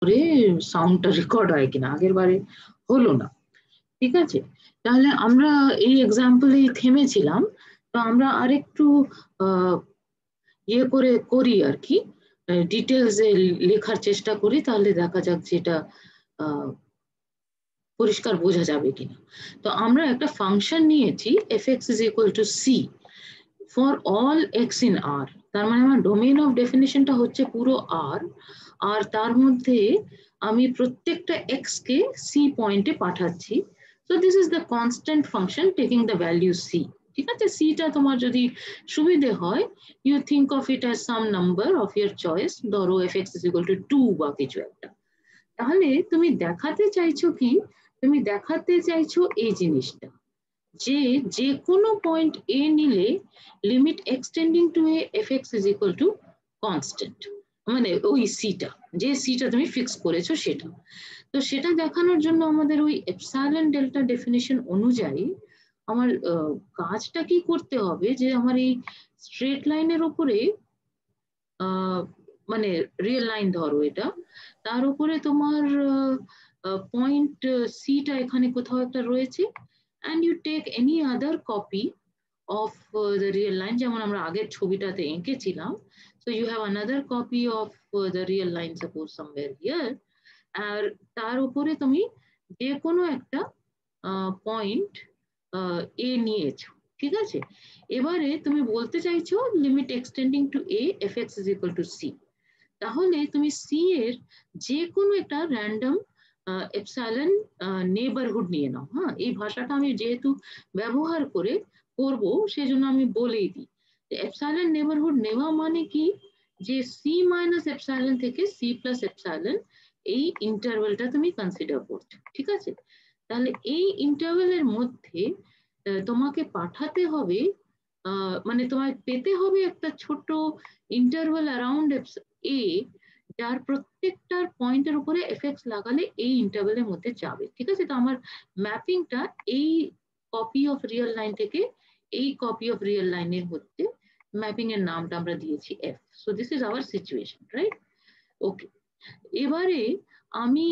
করে সাউন্ডটা রেকর্ড হয় কিনা, আগের বারে হলো না। ঠিক আছে, তাহলে আমরা এই এক্সাম্পলেই থেমেছিলাম। তো আমরা আরেকটু ইয়ে করে করি আর কি, ডিটেলসে লেখার চেষ্টা করি, তাহলে দেখা যাক যেটা পরিষ্কার বোঝা যাবে কিনা। তো আমরা একটা ফাংশন নিয়েছি fx is equal to c for all x in r, তার মানে আমার ডোমেইন অফ ডেফিনিশনটা হচ্ছে পুরো r, আর তার মধ্যে আমি প্রত্যেকটা x কে c পয়েন্টে পাঠাচ্ছি। So this is the constant function taking the value c। ঠিক আছে, সিটা তোমার যদি সুবিধে হয়, you think of it as some number of your choice, ধরো fx is equal to 2 বা কিছু একটা। তাহলে তুমি দেখাতে চাইছো কি, তুমি দেখাতে চাইছো এই জিনিসটা, যে যে কোনো পয়েন্ট এ নিলে limit extending to A fx is equal to constant, মানে ওই সিটা, যে সিটা তুমি ফিক্স করেছো সেটা। তো সেটা দেখানোর জন্য আমাদের ওই এপসাইলন ডেল্টা ডেফিনিশন অনুযায়ী আমার কাজটা কি করতে হবে, যে আমার এই স্ট্রেট লাইনের উপরে মানে রিয়েল লাইন ধরো এটা, তার উপরে তোমার পয়েন্ট সিটা এখানে কোথাও একটা রয়েছে, and you take any other copy of the real line, যেমন আমরা আগের ছবিটাতে এঁকেছিলাম। So you have another copy of the real line, suppose somewhere here, আর তার উপরে তুমি যে কোনো একটা পয়েন্ট এ নিয়েছো। ঠিক আছে, এবারে তুমি বলতে চাইছো limit extending to A fx is equal to c, তাহলে তুমি সি এর যে কোনো একটা র্যান্ডম এপসাইলন নেবারহুড নিয়ে নাও। হ্যাঁ, এই ভাষাটা আমি যেহেতু ব্যবহার করে করব, সেজন্য আমি বলেই দিই যে এপসাইলন নেবারহুড নেওয়া মানে কি, যে সি মাইনাস এপসাইলন থেকে সি প্লাস এপসাইলন, এই ইন্টারভেলটা তুমি কনসিডার করছো। ঠিক আছে, তাহলে এই ইন্টারভেলের মধ্যে তোমাকে পাঠাতে হবে, মানে তোমায় পেতে হবে একটা ছোট ইন্টারভেল অ্যারাউন্ড এ, যার প্রত্যেকটার পয়েন্টের উপরে এফেক্টস লাগালে এই ইন্টারভেলের মধ্যে যাবে। ঠিক আছে, তো আমার ম্যাপিংটা এই কপি অফ রিয়েল লাইন থেকে এই কপি অফ রিয়েল লাইনের মধ্যে ম্যাপিং এর নামটা আমরা দিয়েছি F. So this is our situation, right? Okay, এবারে আমি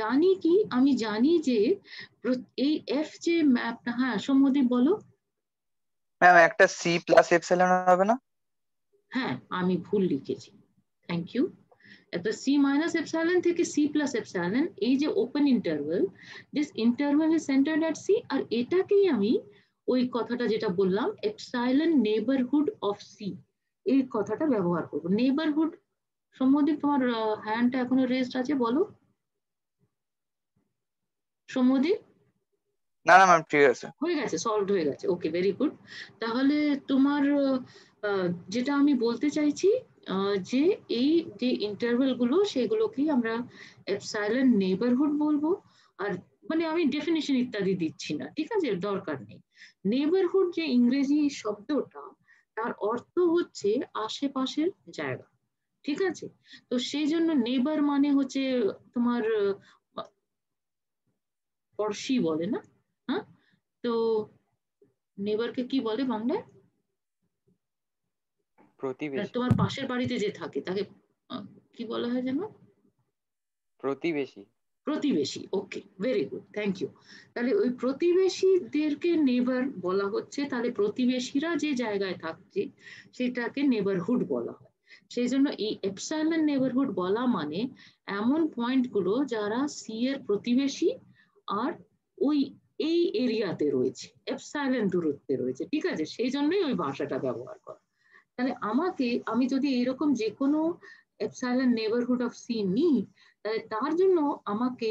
জানি কি, আমি জানি যে এই এফ যে ম্যাপটা, হ্যাঁ সৌম্যদীপ বলো। ম্যাম একটা সি প্লাস এপসাইলন হবে না? হ্যাঁ, আমি ভুল লিখেছি, থ্যাংক ইউ। একটা সি মাইনাস এপসাইলন থেকে সি প্লাস এপসাইলন, এই যে open interval, this interval is centred at c, আর এটাকেই আমি ওই কথাটা যেটা বললাম এপসাইলন নেবারহুড অফ সি, এই কথাটা ব্যবহার করব। নেবারহুড, সৌম্যদীপ তোমার হ্যান্ডটা এখনো রেস্ট আছে, বলো সৌম্যদীপ। না না ম্যাম, ঠিক আছে। হয়ে গেছে, সলভড হয়ে গেছে, ওকে ভেরি গুড। তাহলে তোমার যেটা আমি বলতে চাইছি, যে এই যে ইন্টারভেল গুলো সেগুলোকেই আমরা এপসাইলন নেবারহুড বলবো। আর মানে আমি ডেফিনিশন ইত্যাদি দিচ্ছি না, ঠিক আছে, দরকার নেই। নেবারহুড যে ইংরেজি শব্দটা, তার অর্থ হচ্ছে আশেপাশের জায়গা। ঠিক আছে, তো সেই জন্য নেবার মানে হচ্ছে তোমার পড়শি বলে না? হ্যাঁ, তো নেবারকে কি বলে বাংলায়? প্রতিবেশী। তোমার পাশের বাড়িতে যে থাকে তাকে কি বলা হয় যেন? প্রতিবেশী। প্রতিবেশী, okay very good, thank you. তাহলে ওই প্রতিবেশীদেরকে নেবার বলা হচ্ছে, তাহলে প্রতিবেশীরা যে জায়গায় থাকছে সেটাকে নেবারহুড বলা হয়। সেই জন্য এই এপসাইলন নেবারহুড বলা মানে এমন পয়েন্টগুলো যারা সি এর প্রতিবেশী আর ওই এই এরিয়াতে রয়েছে, এপসাইলন দূরত্বে রয়েছে। ঠিক আছে, সেই জন্যই ওই ভাষাটা ব্যবহার করা। তাহলে আমি যদি এরকম যে কোনো এপসাইলন নেবারহুড অফ সি নিই, তাহলে তার জন্য আমাকে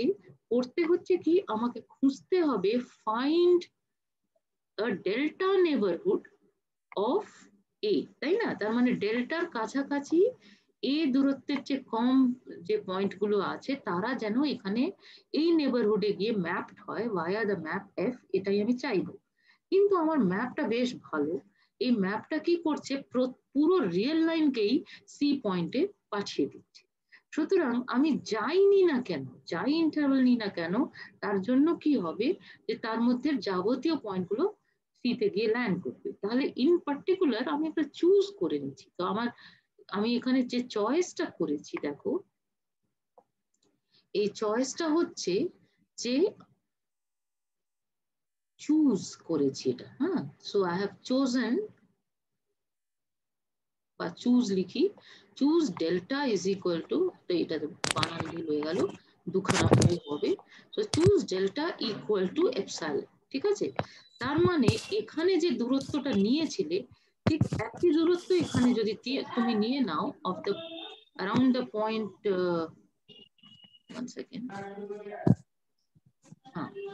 করতে হচ্ছে কি, আমাকে খুঁজতে হবে ফাইন্ড ডেল্টা নেবারহুড অফ এ, তাই না? তার মানে ডেল্টার কাছাকাছি এ দূরত্বের চেয়ে কম যে পয়েন্টগুলো আছে তারা যেন এখানে এই নেবারহুডে গিয়ে ম্যাপড হয় ভায়া দ্য ম্যাপ এফ, এটাই আমি চাইবো। কিন্তু আমার ম্যাপটা বেশ ভালো, এই ম্যাপটা কি করছে, পুরো রিয়েল লাইনকেই সি পয়েন্টে পাঠিয়ে দিচ্ছে। সুতরাং আমি যাই নি না কেন, যাই ইন্টারভেল নিই না কেন, তার জন্য কি হবে, যে তার মধ্যে যাবতীয় পয়েন্টগুলো সিতে গিয়ে ল্যান্ড করবে। তাহলে ইন পার্টিকুলার আমি একটা চুজ করে নিচ্ছি। তো আমি এখানে যে চয়েসটা করেছি দেখো, এই চয়েসটা হচ্ছে যে চুজ করেছি এটা, হ্যাঁ। সো আই হ্যাভ চোজেন, বা চুজ লিখি, choose delta is equal two, তো এটা বানান ভুল হয়ে গেল, দুখানা ও হবে। তো choose delta equal to epsilon, ঠিক আছে। তার মানে এখানে যে দূরত্বটা নিয়েছিলে ঠিক একই দূরত্ব এখানে যদি তুমি নিয়ে নাও of the around the point, one second,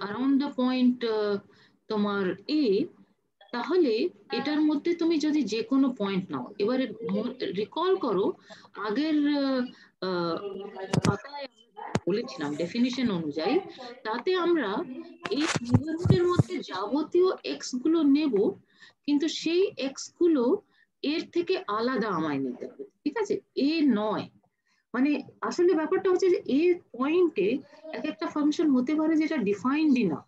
around the point তোমার a, তাহলে এটার মধ্যে তুমি যদি যে কোনো পয়েন্ট নাও, এবারে রিকল করো আগের পাতায় বলেছিলাম ডেফিনিশন অনুযায়ী, তাতে আমরা এই নেইবারহুডের মধ্যে যাবতীয় এক্স গুলো নেব, কিন্তু সেই এক্স গুলো এর থেকে আলাদা আমায় নিতে হবে, ঠিক আছে, এ নয়। মানে আসলে ব্যাপারটা হচ্ছে যে এ পয়েন্টে এক একটা ফাংশন হতে পারে যেটা ডিফাইন্ডই না,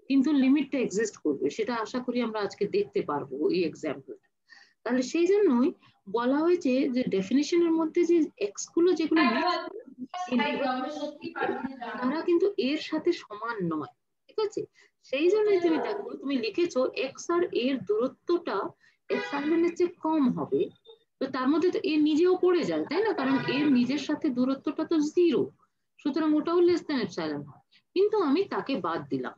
কিন্তু লিমিটটা এক্সিস্ট করবে, সেটা আশা করি আমরা আজকে দেখতে পারবো এই এক্সাম্পলটা। তাহলে সেই জন্যই বলা হয়েছে যে ডেফিনিশনের মধ্যে যে এক্স গুলো যেগুলো তারা কিন্তু এর সাথে সমান নয়, ঠিক আছে। সেই জন্যই তুমি দেখো তুমি লিখেছো এক্স আর এর দূরত্বটা এপসাইলনের চেয়ে কম হবে, তো তার মধ্যে তো এ নিজেও পড়ে যায়, তাই না, কারণ এর নিজের সাথে দূরত্বটা তো 0, সুতরাং ওটাও লেস দ্যান এপসাইলন হয়, কিন্তু আমি তাকে বাদ দিলাম,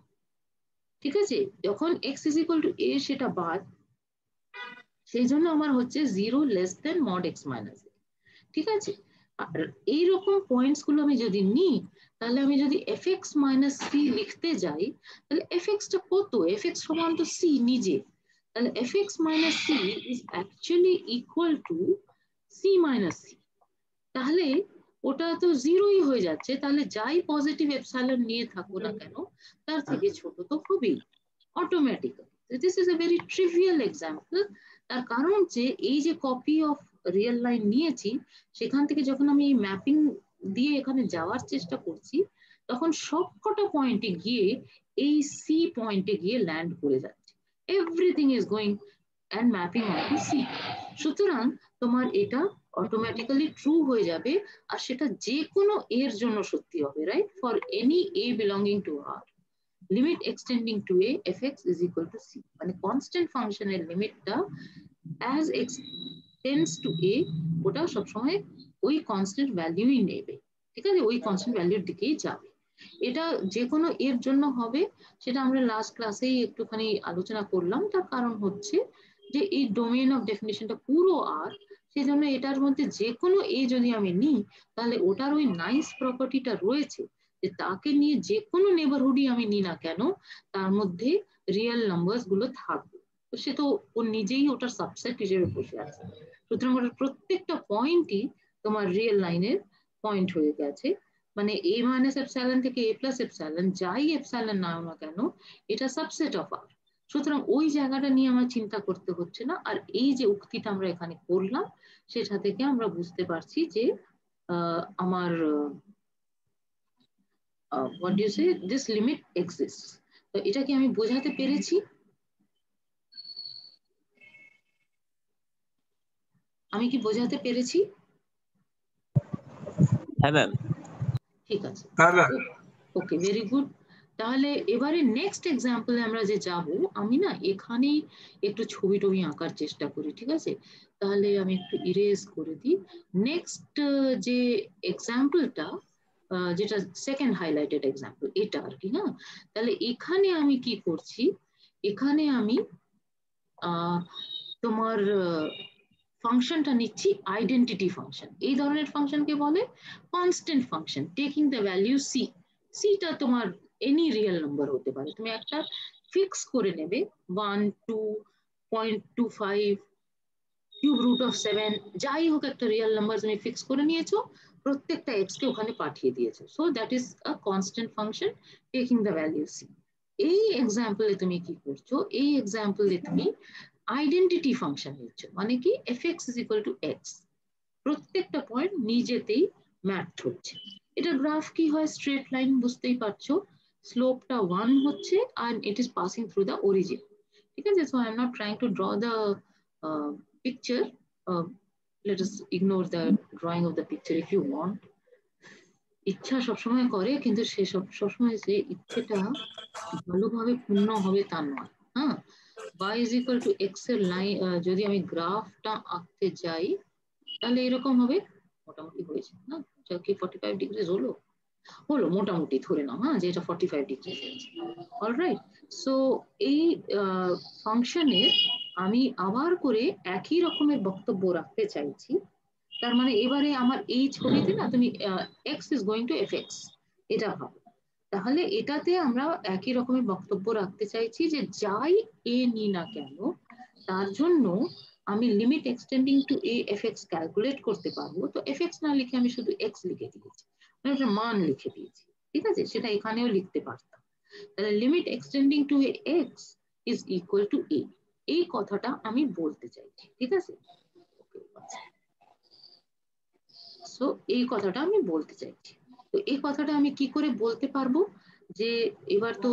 ঠিক আছে। যখন এক্স ইজ ইকুয়াল টু এ সেটা বাদ, সেই জন্য আমার হচ্ছে 0 less than mod x minus, ঠিক আছে। আর এইরকম পয়েন্টস গুলো আমি যদি নিই, তাহলে আমি যদি এফ এক্স মাইনাস সি লিখতে যাই, তাহলে এফ এক্সটা কত, এফ এক্স সমান তো সি নিজে, তাহলে F X minus C is actually equal to C minus C, তাহলে ওটা তো 0ই হয়ে যাচ্ছে, তাহলে যাই পজিটিভ এপসাইলন নিয়ে থাকো না কেন তার থেকে ছোট তো হবেই automatically. This is a very trivial example. তার কারণ যে এই যে কপি অফ রিয়েল লাইন নিয়েছি, সেখান থেকে যখন আমি এই ম্যাপিং দিয়ে এখানে যাওয়ার চেষ্টা করছি, তখন সবকটা পয়েন্টে গিয়ে এই সি পয়েন্টে গিয়ে ল্যান্ড করে যাচ্ছে, everything is going and mapping on to C. সুতরাং তোমার এটা অটোমেটিক্যালি ট্রু হয়ে যাবে, আর সেটা যে কোনো এর জন্য সত্যি হবে, right, for any A belonging to R, limit extending to A F X is equal to C, মানে কনস্ট্যান্ট ফাংশনের লিমিটটা as X tends to A, ওটা সবসময় ওই কনস্ট্যান্ট ভ্যালুই নেবে, ঠিক আছে, ওই কনস্ট্যান্ট ভ্যালুর দিকেই যাবে। এটা যে কোনো এর জন্য হবে, সেটা আমরা লাস্ট ক্লাসেই একটুখানি আলোচনা করলাম। তার কারণ হচ্ছে যে এই ডোমেইন অফ ডেফিনিশনটা পুরো আর, সেই জন্য এটার মধ্যে যে কোনো এ যদি আমি নিই, তাহলে ওটার ওই নাইস প্রপার্টিটা রয়েছে যে তাকে নিয়ে যে কোনো নেবারহুডই আমি নিই না কেন, তার মধ্যে রিয়েল নাম্বারস গুলো থাকবে, তো সে তো ও নিজেই ওটার সাবসেট হিসেবে বসে আছে, সুতরাং ওটার প্রত্যেকটা পয়েন্টই তোমার রিয়েল লাইনের পয়েন্ট হয়ে গেছে। মানে এ মাইনাস এপসাইলন থেকে এ প্লাস এপসাইলন, যাই এপসাইলন নাও না কেন, এটা সাবসেট অফ আর, সুতরাং ওই জায়গাটা নিয়ে আমার চিন্তা করতে হচ্ছে না। আর এই যে উক্তিটা আমরা এখানে করলাম, সেটা থেকে আমরা বুঝতে পারছি যে আমার what do you say, this limit exists। তো এটা কি আমি বোঝাতে পেরেছি? আমি কি বোঝাতে পেরেছি? হ্যাঁ ম্যাম। ঠিক আছে, ওকে, ভেরি গুড। তাহলে এবারে নেক্সট এক্সাম্পলে আমরা যে যাব, আমি না এখানেই একটু ছবি টবি আঁকার চেষ্টা করি, ঠিক আছে। তাহলে আমি একটু ইরেজ করে দিই। নেক্সট যে এক্সাম্পলটা, যেটা সেকেন্ড হাইলাইটেড এক্সাম্পল, এটা আর কি, হ্যাঁ। তাহলে এখানে আমি কি করছি, এখানে আমি তোমার ফাংশনটা নিচ্ছি আইডেন্টিটি ফাংশন। এই ধরনের ফাংশনকে বলে constant function taking the value C. সিটা তোমার এনি রিয়েল নাম্বার হতে পারে, তুমি একটা ফিক্স করে নেবে 1, 2.25 কিউব রুট অফ 7, যাই হোক একটা রিয়েল নাম্বার তুমি ফিক্স করে নিয়েছো, প্রত্যেকটা এক্স কে ওখানে পাঠিয়ে দিয়েছো, so that is a constant function taking the value C. এই এক্সাম্পলে তুমি কি করছো, এই এক্সাম্পলে তুমি আইডেন্টিটি ফাংশন নিচ্ছ, মানে কি F X is equal two x, প্রত্যেকটা পয়েন্ট নিজেতেই ম্যাপ হচ্ছে। এটা গ্রাফ কি হয়, স্ট্রেট লাইন, বুঝতেই পারছো, স্লোপটা 1 হচ্ছে and it is passing through the origin, ঠিক আছে। So I am not trying to draw the picture, let us ignore the drawing of the picture if you want. ইচ্ছা সবসময় করে, কিন্তু সে সবসময় যে ইচ্ছেটা ভালোভাবে পূর্ণ হবে তা নয়। হ্যাঁ, y is equal two x এর লাইন, যদি আমি গ্রাফটা আঁকতে যাই তাহলে এরকম হবে, মোটামুটি হয়েছে না, কি 45 ডিগ্রি হলো, হলো মোটামুটি ধরে নাও, হ্যাঁ, যে এটা 45 ডিগ্রি আছে। অলরাইট, সো এই ফাংশনের আমি আবার করে একই রকমের বক্তব্য রাখতে চাইছি। তার মানে এবারে আমার এই ছবিতে না তুমি x is going to F x এটা ভাবো। তাহলে এটাতে আমরা একই রকমের বক্তব্য রাখতে চাইছি যে যাই এ নি না কেন, তার জন্য আমি limit extending to A F X calculate করতে পারবো। তো এফ এক্স না লিখে আমি শুধু এক্স লিখে দিয়েছি, মানে একটা মান লিখে দিয়েছি, ঠিক আছে, সেটা এখানেও লিখতে পারতাম। তাহলে limit extending to a x is equal to a, এই কথাটা আমি বলতে চাইছি, ঠিক আছে। সো এই কথাটা আমি বলতে চাইছি। তো এই কথাটা আমি কি করে বলতে পারবো, যে এবার তো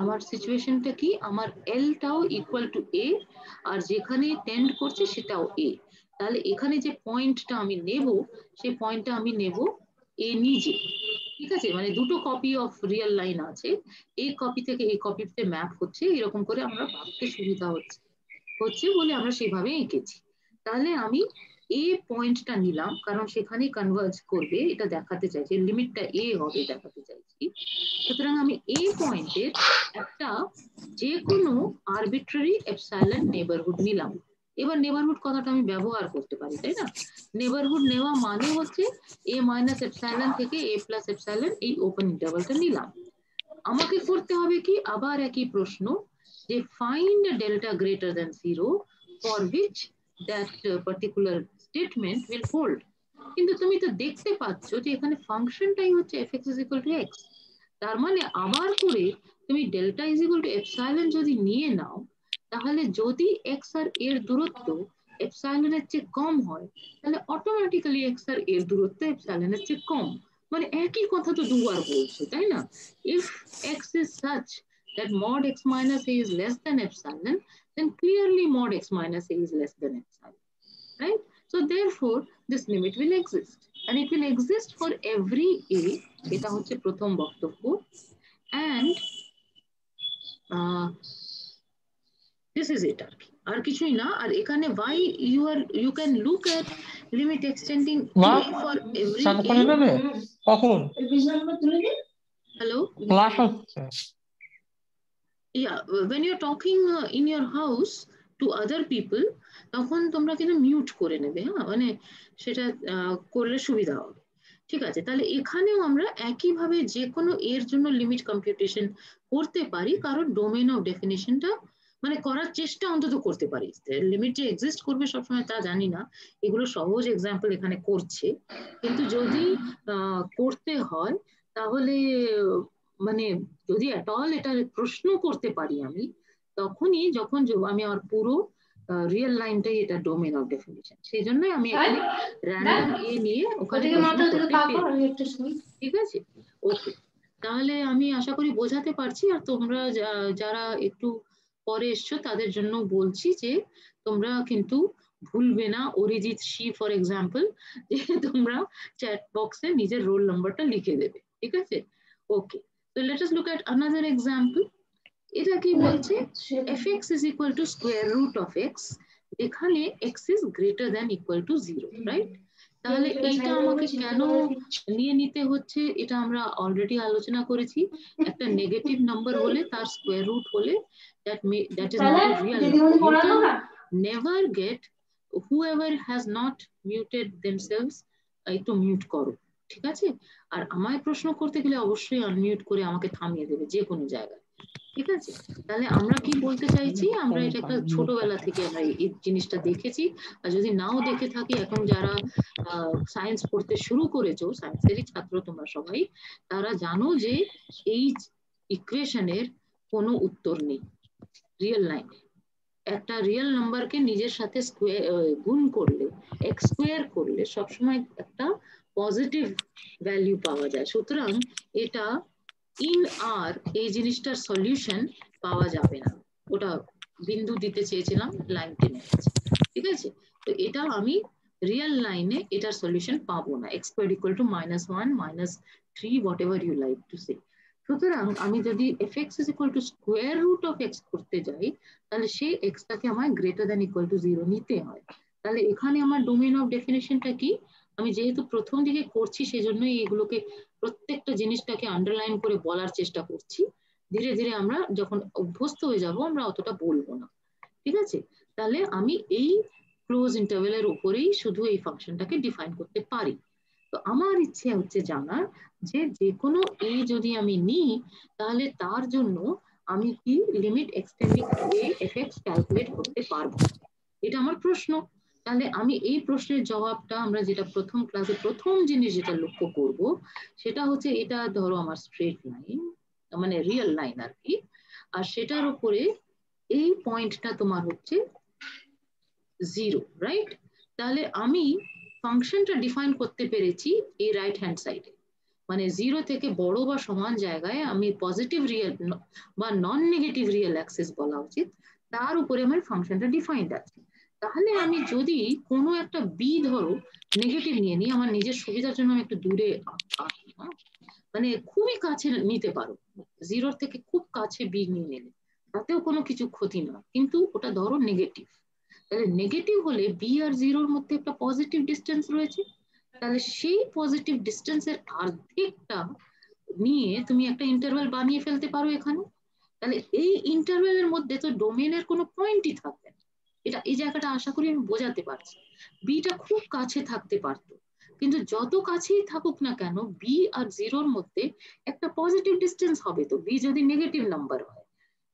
আমার সিচুয়েশনটা কি, আমার এলটাও ইকুয়াল টু এ, আর যেখানে টেন্ড করছে সেটাও এ। তাহলে এখানে যে পয়েন্টটা আমি নেব, সেই পয়েন্টটা আমি নেব এ নিজে, ঠিক আছে, মানে দুটো কপি অফ রিয়েল লাইন আছে, এই কপি থেকে এই কপিতে ম্যাপ হচ্ছে, এরকম করে আমরা ভাবতে সুবিধা হচ্ছে বলে আমরা সেভাবে এঁকেছি। তাহলে আমি এ পয়েন্টটা নিলাম, কারণ সেখানেই কনভার্জ করবে এটা দেখাতে চাইছি, লিমিটটা এ হবে দেখাতে চাইছি। সুতরাং আমি এ পয়েন্টের একটা যে কোনো আরবিট্রারি এপসাইলন নেবারহুড নিলাম। এবার নেবারহুড কথাটা আমি ব্যবহার করতে পারি, তাই না? নেবারহুড নেওয়া মানে হচ্ছে এ মাইনাস এপসাইলন থেকে এ প্লাস এপসাইলন, এই ওপেন ইন্টারভালটা নিলাম। আমাকে করতে হবে কি, আবার একই প্রশ্ন, যে find delta greater than 0 for which that particular statement will hold। কিন্তু তুমি তো দেখতে পাচ্ছ যে এখানে ফাংশনটাই হচ্ছে fx is equal to x, তার মানে আবার করে তুমি delta is equal two epsilon যদি নিয়ে নাও, তাহলে যদি এক্স আর এর দূরত্ব এপসাইলনের চেয়ে কম হয়, তাহলে অটোমেটিক্যালি এক্স আর এর দূরত্ব এপসাইলনের চেয়ে কম, মানে একই কথা তো দুবার বলছো, তাই না? If x is such that mod x minus a is less than epsilon, then clearly mod x minus a is less than epsilon, right? So therefore, this limit will exist, and it will exist for every a, এটা হচ্ছে প্রথম বক্তব্য, and this is it আর কি, আর কিছুই না। আর এখানে why you can look at limit extending to a for every a। কখন hello, class হচ্ছে? yeah, when you're talking in your house to other people, তখন তোমরা কিন্তু মিউট করে নেবে, হ্যাঁ, মানে সেটা করলে সুবিধা হবে, ঠিক আছে। তাহলে এখানেও আমরা একইভাবে যে কোনো এর জন্য লিমিট কম্পিউটেশন করতে পারি, কারণ ডোমেন অফ ডেফিনিশনটা মানে করার চেষ্টা অন্তত করতে পারি। লিমিট যে এক্সিস্ট করবে সবসময় তা জানি না, এগুলো সহজ এক্সাম্পল এখানে করছে, কিন্তু যদি করতে হয় তাহলে মানে যদি এট অল এটা প্রশ্ন করতে পারি আমি, তখনই যখন আমি আমার পুরো রিয়েল লাইনটাই এটা ডোমেন অফ ডেফিনিশন, সেই জন্যই আমি এখানে র্যান্ডম এ নিয়ে ওখানে ঠিক আছে। ওকে, তাহলে আমি আশা করি বোঝাতে পারছি। আর তোমরা যারা একটু পরে এসছো তাদের জন্য বলছি যে তোমরা কিন্তু ভুলবে না অরিজিৎ সি ফর এক্সাম্পল, যে তোমরা চ্যাট বক্সে নিজের রোল নাম্বারটা লিখে দেবে, ঠিক আছে। ওকে, so let us look at another example। এটা কি বলছে, fx is equal to square root of x, এখানে x is greater than equal to 0, right? তাহলে এইটা আমাকে কেন নিয়ে নিতে হচ্ছে, এটা আমরা অলরেডি আলোচনা করেছি। একটা নেগেটিভ নাম্বার হলে, তার স্কোয়ার রুট হলে, that is not a real number। You can never get whoever has not muted themselves, একটু মিউট করো, ঠিক আছে। আর আমায় প্রশ্ন করতে গেলে অবশ্যই আনমিউট করে আমাকে থামিয়ে দেবে যে কোনো জায়গায়, ঠিক আছে। তাহলে আমরা কি বলতে চাইছি, আমরা এটা একটা ছোটবেলা থেকে আমরা এই জিনিসটা দেখেছি, আর যদি নাও দেখে থাকি, এখন যারা সায়েন্স পড়তে শুরু করেছো, সায়েন্সেরই ছাত্র তোমরা সবাই, তারা জানো যে এই ইকুয়েশনের কোনো উত্তর নেই রিয়েল লাইনে। একটা রিয়েল নাম্বারকে নিজের সাথে গুণ করলে, এক্স স্কোয়ার করলে সবসময় একটা পজিটিভ ভ্যালু পাওয়া যায়। সুতরাং এটা ইন আর এই জিনিসটার সলিউশন পাওয়া যাবে না, ওটা বিন্দু দিতে চেয়েছিলাম, লাইন টেনে গেছে, ঠিক আছে। তো এটা আমি রিয়েল লাইনে এটার সলিউশন পাবো না, x square equal to -1 -3 whatever you like to say. সুতরাং আমি যদি fx is equal to square root of x করতে যাই, তাহলে সেই এক্সটাকে আমার গ্রেটার দ্যান ইকুয়াল টু 0 নিতে হয়। তাহলে এখানে আমার ডোমেন অফ ডেফিনেশনটা কি? আমি যেহেতু প্রথম দিকে করছি সেজন্যই এগুলোকে প্রত্যেকটা জিনিসটাকে আন্ডারলাইন করে বলার চেষ্টা করছি। ধীরে ধীরে আমরা যখন অভ্যস্ত হয়ে যাব আমরা অতটা বলবো না, ঠিক আছে? তাহলে আমি এই ক্লোজ ইন্টারভেলের উপরেই শুধু এই ফাংশনটাকে ডিফাইন করতে পারি। তো আমার ইচ্ছে হচ্ছে জানার যে যে কোনো এ যদি আমি নিই তাহলে তার জন্য আমি কি limit extending to A FX calculate করতে পারবো, এটা আমার প্রশ্ন। তাহলে আমি এই প্রশ্নের জবাবটা আমরা যেটা প্রথম ক্লাসে প্রথম জিনিস যেটা লক্ষ্য করব সেটা হচ্ছে এটা ধরো আমার স্ট্রেট লাইন, মানে রিয়েল লাইন আর কি, আর সেটার উপরে এই পয়েন্টটা তোমার হচ্ছে 0, রাইট? তাহলে আমি ফাংশনটা ডিফাইন করতে পেরেছি এই রাইট হ্যান্ড সাইডে, মানে 0 থেকে বড় বা সমান জায়গায় আমি পজিটিভ রিয়েল বা নন নেগেটিভ রিয়েল অ্যাক্সিস বলা উচিত, তার উপরে আমার ফাংশনটা ডিফাইন্ড আছে। তাহলে আমি যদি কোনো একটা বি ধরো নেগেটিভ নিয়ে নিই, আমার নিজের সুবিধার জন্য আমি একটু দূরে আঁকি, মানে খুবই কাছে নিতে পারো, 0 থেকে খুব কাছে বি নিয়ে নিলে তাতেও কোনো কিছু ক্ষতি না, কিন্তু ওটা ধরো নেগেটিভ। তাহলে নেগেটিভ হলে বি আর 0-র মধ্যে একটা পজিটিভ ডিস্টেন্স রয়েছে, তাহলে সেই পজিটিভ ডিস্টেন্সের অর্ধেকটা নিয়ে তুমি একটা ইন্টারভ্যাল বানিয়ে ফেলতে পারো এখানে। তাহলে এই ইন্টারভ্যালের মধ্যে তো ডোমেনের কোনো পয়েন্টই থাকবে না। এটা এই জায়গাটা আশা করি আমি বোঝাতে পারছি। বিটা খুব কাছে থাকতে পারতো, কিন্তু যত কাছেই থাকুক না কেন বি আর 0-র মধ্যে একটা পজিটিভ ডিস্টেন্স হবে, তো বি যদি নেগেটিভ নাম্বার হয়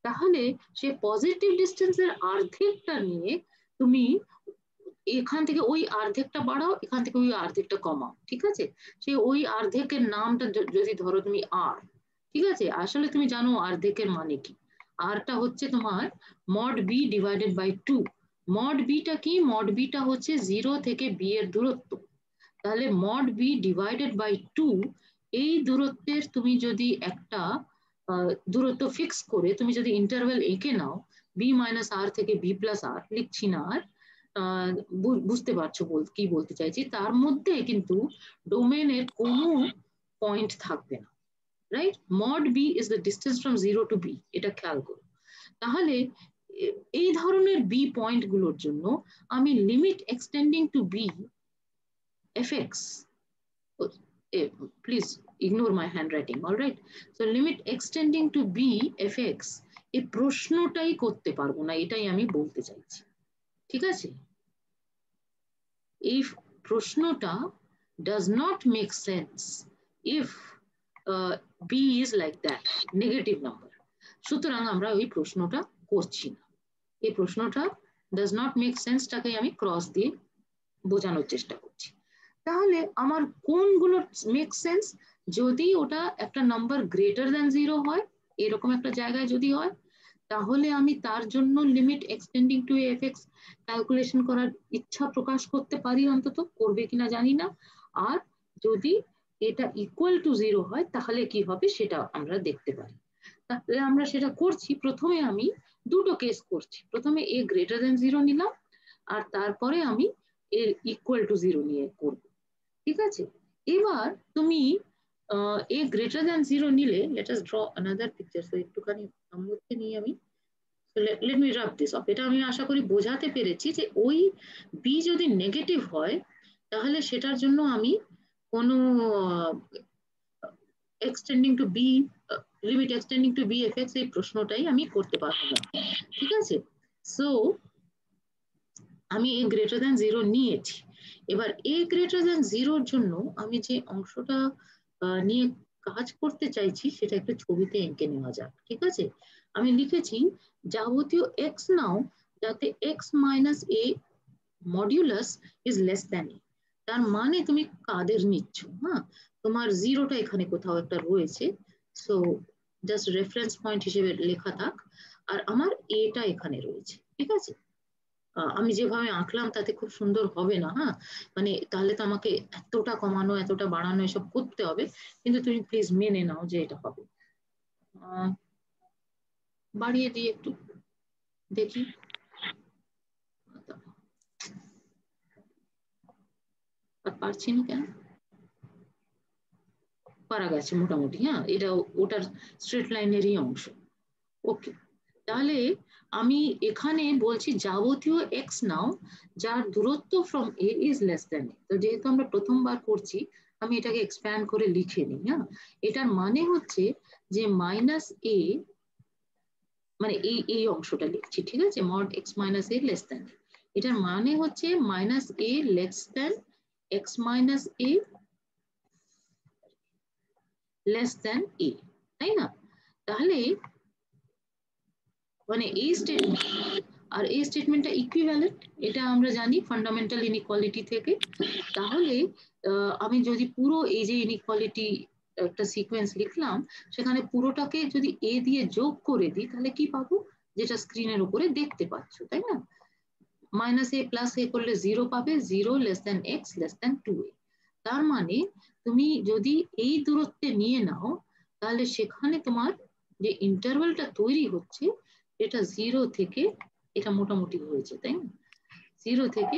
তাহলে সে পজিটিভ ডিস্টেন্সের অর্ধেকটা নিয়ে তুমি এখান থেকে ওই অর্ধেকটা বাড়াও, এখান থেকে ওই অর্ধেকটা কমাও, ঠিক আছে? সে ওই অর্ধেকের নামটা যদি ধরো তুমি আর, ঠিক আছে? আসলে তুমি জানো অর্ধেকের মানে কি? আরটা হচ্ছে তোমার mod B divided by 2। Mod বিটা কি? মড বিটা হচ্ছে 0 থেকে বি এর দূরত্ব। তাহলে মড বি ডিভাইডেড বাই 2, এই দূরত্বের তুমি যদি একটা দূরত্ব ফিক্স করে তুমি যদি ইন্টারভ্যাল এঁকে নাও, বি মাইনাস আর থেকে বি প্লাস আর লিখছি না আর, বুঝতে পারছো কি বলতে চাইছি, তার মধ্যে কিন্তু ডোমেনের কোনো পয়েন্ট থাকবে না, right? Mod B is the distance from 0 to B, এটা খেয়াল করো। তাহলে এই ধরনের বি পয়েন্ট গুলোর জন্য আমি limit extending to B fx, please ignore my handwriting, all right? So limit extending to b fx এই প্রশ্নটাই করতে পারবো না, এটাই আমি বলতে চাইছি, ঠিক আছে? এই প্রশ্নটা does not make sense if b is like that, negative number। সুতরাং আমরা ওই প্রশ্নটা করছি না, এই প্রশ্নটা does not make sense টাকে আমি ক্রস দিয়ে বোঝানোর চেষ্টা করছি। তাহলে আমার কোনগুলো মেক সেন্স? যদি ওটা একটা নাম্বার গ্রেটার দ্যান 0 হয়, এরকম একটা জায়গায় যদি হয়, তাহলে আমি তার জন্য limit extending to F X calculation করার ইচ্ছা প্রকাশ করতে পারি, অন্তত করবে কিনা জানি না। আর যদি এটা ইকুয়াল টু 0 হয় তাহলে কি হবে সেটা আমরা দেখতে পারি। তাহলে আমরা সেটা করছি, প্রথমে আমি দুটো কেস করছি, প্রথমে এ গ্রেটার দ্যান 0 নিলাম আর তারপরে আমি এর ইকুয়াল টু 0 নিয়ে করব, ঠিক আছে? এবার তুমি এ গ্রেটার দ্যান 0 নিলে, let us draw another picture. So একটুখানি আমলকে নিয়ে আমি, let me rub this off. এটা আমি আশা করি বোঝাতে পেরেছি যে ওই বি যদি নেগেটিভ হয় তাহলে সেটার জন্য আমি কোনো x tending to B, limit extending to B F X এই প্রশ্নটাই আমি করতে পারবো না, ঠিক আছে? সো আমি এ গ্রেটার দ্যান 0 নিয়েছি। এবার এ গ্রেটার দ্যান 0-র জন্য আমি যে অংশটা নিয়ে কাজ করতে চাইছি সেটা একটু ছবিতে এঁকে নেওয়া যাক, ঠিক আছে? আমি লিখেছি যাবতীয় এক্স নাও যাতে x minus a modulus is less than a. তার মানে তুমি কাদের নিচ্ছ? হ্যাঁ, তোমার 0টা এখানে কোথাও একটা রয়েছে, সো জাস্ট রেফারেন্স পয়েন্ট হিসেবে লেখা থাক, আর আমার এটা এখানে রয়েছে, ঠিক আছে? আমি যেভাবে আঁকলাম তাতে খুব সুন্দর হবে না, হ্যাঁ, মানে তাহলে তো আমাকে এতটা কমানো এতটা বাড়ানো এসব করতে হবে, কিন্তু তুমি প্লিজ মেনে নাও যে এটা হবে। বাড়িয়ে দিই একটু, দেখি। আর পারছি না কেন, পারা গেছে মোটামুটি। হ্যাঁ, এটা ওটার স্ট্রেট লাইনেরই অংশ। ওকে, তাহলে আমি এখানে বলছি যাবতীয় এক্স নাও যার দূরত্ব from a is less than a. তো যেহেতু আমরা প্রথমবার করছি, আমি এটাকে এক্সপ্যান্ড করে লিখে নিই। হ্যাঁ, এটার মানে হচ্ছে যে মাইনাস এ, মানে এই অংশটা লিখছি, ঠিক আছে, মড এক্স মাইনাস এ লেস দ্যান, এটার মানে হচ্ছে মাইনাস এ লেস দ্যান এক্স মাইনাস এ লেস দ্যান এ, তাই না? তাহলে মানে এই স্টেটমেন্ট আর এই স্টেটমেন্টটা ইকুইভ্যালেন্ট, এটা আমরা জানি ফান্ডামেন্টাল ইনইকুয়ালিটি থেকে। তাহলে আমি যদি পুরো এই যে ইনইকুয়ালিটি একটা সিকোয়েন্স লিখলাম, সেখানে পুরোটাকে যদি এ দিয়ে যোগ করে দিই, তাহলে কি পাবো, যেটা স্ক্রিনের উপরে দেখতে পাচ্ছ, তাই না? মাইনাস এ প্লাস এ করলে 0 পাবে, 0 less than x less than 2a। তার মানে তুমি যদি এই দূরত্বে নিয়ে নাও, তাহলে সেখানে তোমার যে ইন্টারভ্যালটা তৈরি হচ্ছে, এটা 0 থেকে, এটা মোটামুটি হয়েছে, তাই না, 0 থেকে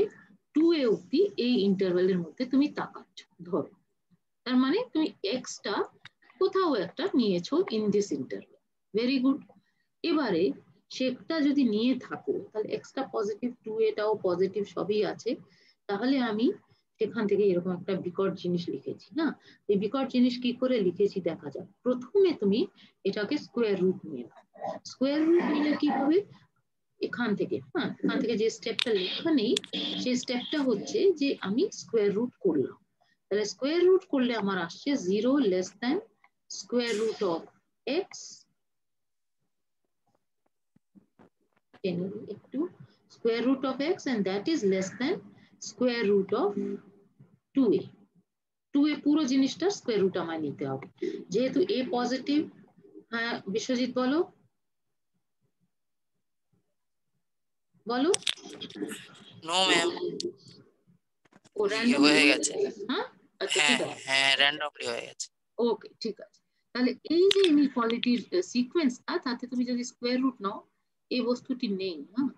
2a অব্দি এই ইন্টারভ্যালের মধ্যে তুমি তাকাচ্ছ ধরো। তার মানে তুমি এক্সটা কোথাও একটা নিয়েছো in this interval. Very good. এবারে সেটা যদি নিয়ে থাকো, তাহলে এক্সটা পজিটিভ, 2aটাও পজিটিভ, সবই আছে, তাহলে আমি সেখান থেকে এরকম একটা বিকট জিনিস লিখেছি না। এই বিকট জিনিস কি করে লিখেছি দেখা যাক। প্রথমে তুমি এটাকে স্কোয়ার রুট নিয়ে নাও। স্কোয়ার রুট নিলে কি হবে, এখান থেকে, হ্যাঁ, এখান থেকে যে স্টেপটা লেখা নেই, সেই স্টেপটা হচ্ছে যে আমি স্কোয়ার রুট করলাম। তাহলে স্কোয়ার রুট করলে আমার আসছে 0 less than square root of X, একটু square root of x, and that is less than square root of 2a। 2a পুরো জিনিসটা স্কোয়ার রুট আমায় নিতে হবে, যেহেতু a পজিটিভ। হ্যাঁ বিশ্বজিৎ বলো বলো। নো ম্যাম, ও র্যান্ডমলি হয়ে হয়ে গেছে। গেছে? হ্যাঁ, আচ্ছা হ্যাঁ ঠিক আছে, হ্যাঁ, র্যান্ডমলি হয়ে গেছে। ওকে ঠিক আছে। তাহলে এই যে ইনইকুয়ালিটির সিকোয়েন্সটা, তাতে তুমি যদি স্কোয়ার রুট নাও, এই বস্তুটি নেই। হ্যাঁ,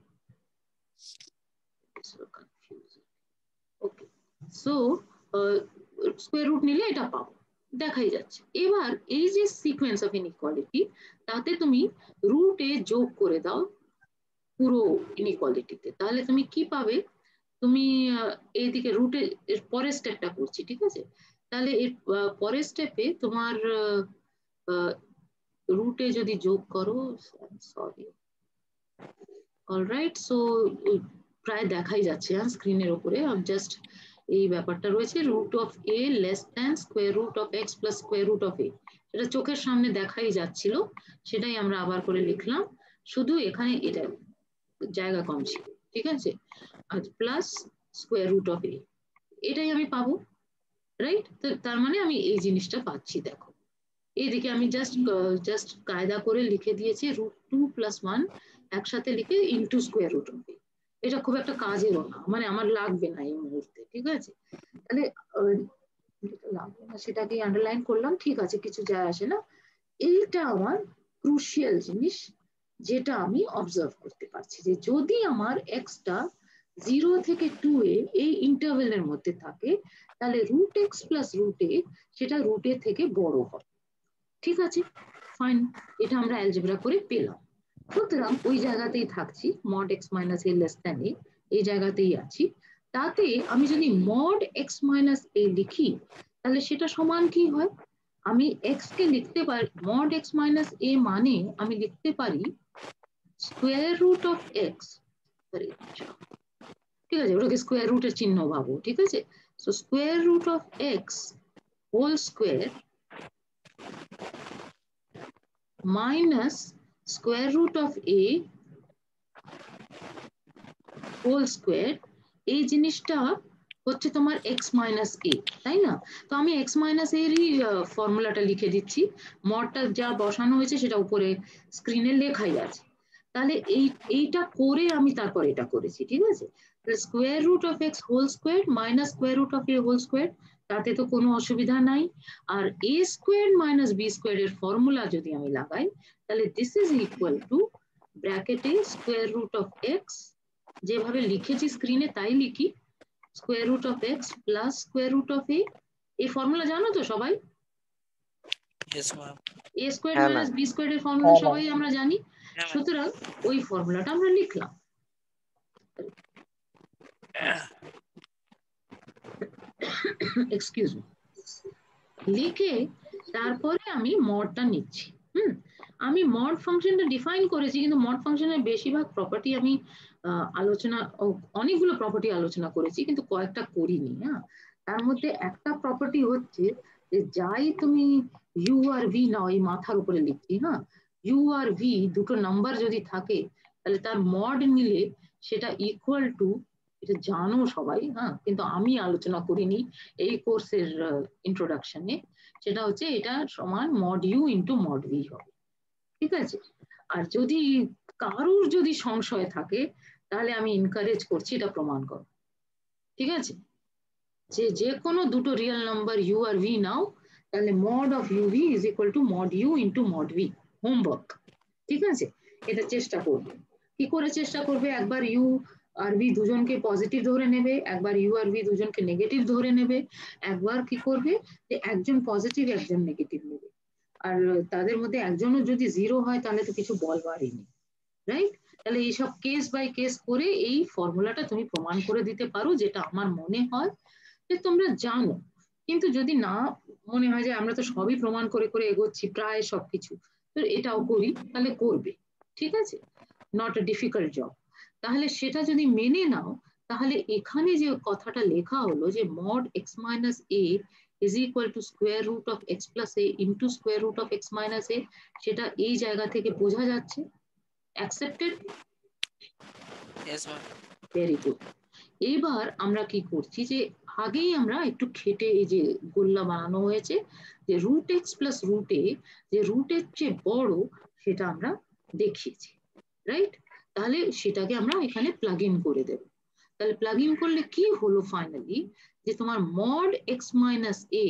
ওকে, সো স্কোয়ার রুট নিলে এটা পাবো, দেখাই যাচ্ছে। এবার এই যে সিকোয়েন্স অফ ইনইকুয়ালিটি, তাতে তুমি রুট এ যোগ করে দাও পুরো ইনইকুয়ালিটিতে, তাহলে তুমি কি পাবে, তুমি এইদিকে রুটে, এর পরের স্টেপটা করছি, ঠিক আছে, তাহলে এর পরের স্টেপে তোমার রুটে যদি যোগ করো, সরি, অলরাইট, সো প্রায় দেখাই যাচ্ছে স্ক্রিনের উপরে, জাস্ট এই ব্যাপারটা রয়েছে, root of a less than square root of x plus square root of a, সেটা চোখের সামনে দেখাই যাচ্ছিল, সেটাই আমরা আবার করে লিখলাম, শুধু এখানে এটা জায়গা কম ছিল, ঠিক আছে, আর প্লাস স্কোয়ার রুট অফ এ, এটাই আমি পাবো, রাইট? তার মানে আমি এই জিনিসটা পাচ্ছি, দেখো এইদিকে আমি জাস্ট কায়দা করে লিখে দিয়েছি রুট 2 প্লাস 1 একসাথে লিখে into square root of a. এটা খুব একটা কাজেরও না, মানে আমার লাগবে না এই মুহূর্তে, ঠিক আছে, তাহলে লাগবে না সেটাকে আন্ডারলাইন করলাম, ঠিক আছে, কিছু যায় আসে না। এইটা আমার ক্রুশিয়াল জিনিস, যেটা আমি অবজার্ভ করতে পারছি, যে যদি আমার এক্সটা 0 থেকে 2a এই ইন্টারভেলের মধ্যে থাকে, তাহলে রুট এক্স প্লাস রুট এ সেটা রুট এ থেকে বড় হয়, ঠিক আছে, ফাইন, এটা আমরা অ্যালজেব্রা করে পেলাম। সুতরাং ওই জায়গাতেই থাকছি, মড এক্স মাইনাস এ লেস দ্যান এ, এই জায়গাতেই আছি। তাতে আমি যদি মড এক্স মাইনাস এ লিখি, তাহলে সেটা সমান কি হয়, আমি এক্স কে লিখতে পারি, মড এক্স মাইনাস এ মানে আমি লিখতে পারি স্কোয়ার রুট অফ এক্স, ঠিক আছে, ওটাকে স্কোয়ার রুটের চিহ্ন ভাবো, ঠিক আছে, so square root of x whole square minus square root of A whole square, এই জিনিসটা হচ্ছে তোমার এক্স মাইনাস এ, তাই না? তো আমি এক্স মাইনাস এরই ফর্মুলাটা লিখে দিচ্ছি, মডটা যা বসানো হয়েছে সেটা উপরে স্ক্রিনে লেখাই আছে। তাহলে এইটা করে আমি তারপর এটা করেছি, ঠিক আছে, square root of x whole square minus square root of A whole square, তাতে তো কোনো অসুবিধা নাই। আর a square minus b square এর ফর্মুলা যদি আমি লাগাই, তাহলে দিস ইজ ইকুয়াল টু ব্র্যাকেটে স্কোয়ার রুট অফ এক্স, যেভাবে লিখেছি স্ক্রিনে তাই লিখি, square root of x plus square root of a. এই ফর্মুলা জানো তো সবাই? Yes, ma'am. এ স্কোয়ার হ্যাঁ মাইনাস ম্যাম। বি স্কোয়ার এর ফর্মুলা সবাই আমরা জানি। Yeah, ma'am. সুতরাং ওই ফর্মুলাটা আমরা লিখলাম, এক্সকিউজ মি, লিখে তারপরে আমি মডটা নিচ্ছি। আমি মড ফাংশনটা ডিফাইন করেছি, কিন্তু মড ফাংশনের বেশিরভাগ প্রপার্টি আমি অনেকগুলো প্রপার্টি আলোচনা করেছি, কিন্তু কয়েকটা করিনি। হ্যাঁ, তার মধ্যে একটা প্রপার্টি হচ্ছে যে যাই তুমি ইউ আর ভি নাও, এই মাথার উপরে লিখছি, হ্যাঁ, ইউ আর ভি দুটো নাম্বার যদি থাকে তাহলে তার মড নিলে সেটা ইকুয়াল টু, এটা জানো সবাই, হ্যাঁ, কিন্তু আমি আলোচনা করিনি এই কোর্সের ইন্ট্রোডাকশনে, সেটা হচ্ছে এটা সমান mod you into mod V হবে। ঠিক আছে? আর যদি কারুর যদি সংশয় থাকে তাহলে আমি এনকারেজ করছি এটা প্রমাণ করো। ঠিক আছে? যে কোনো দুটো রিয়েল নাম্বার ইউ আর ভি নাও, তাহলে mod of u v is equal to mod you into mod v. Homework. ঠিক আছে? এটা চেষ্টা করবে। কি করে চেষ্টা করবে? একবার ইউ আর ভি দুজনকে পজিটিভ ধরে নেবে, একবার ইউ আর ভি দুজনকে নেগেটিভ ধরে নেবে, একবার কি করবে যে একজন পজিটিভ একজন নেগেটিভ নেবে, আর তাদের মধ্যে একজনও যদি জিরো হয় তাহলে তো কিছু বলবারই নেই, রাইট? তাহলে এইসব কেস বাই কেস করে এই ফর্মুলাটা তুমি প্রমাণ করে দিতে পারো, যেটা আমার মনে হয় যে তোমরা জানো। কিন্তু যদি না মনে হয় যে আমরা তো সবই প্রমাণ করে করে এগোচ্ছি প্রায় সবকিছু, তো এটাও করি, তাহলে করবে। ঠিক আছে? Not a difficult job. তাহলে সেটা যদি মেনে নাও, তাহলে এখানে যে কথাটা লেখা হলো যে mod x minus A is equal to square root of x plus a into square root of x minus a, সেটা এই জায়গা থেকে বোঝা যাচ্ছে। Accepted? Yes, ma'am. Very good. এবার আমরা কি করছি যে আগেই আমরা একটু খেটে এই যে গোল্লা বানানো হয়েছে যে রুট এক্স প্লাস রুট এ, যে রুটের চেয়ে বড় সেটা আমরা দেখিয়েছি, রাইট? তাহলে সেটাকে আমরা এখানে প্লাগ ইন করে দেব। তাহলে প্লাগ ইন করলে কি হলো ফাইনালি, যে তোমার mod x minus A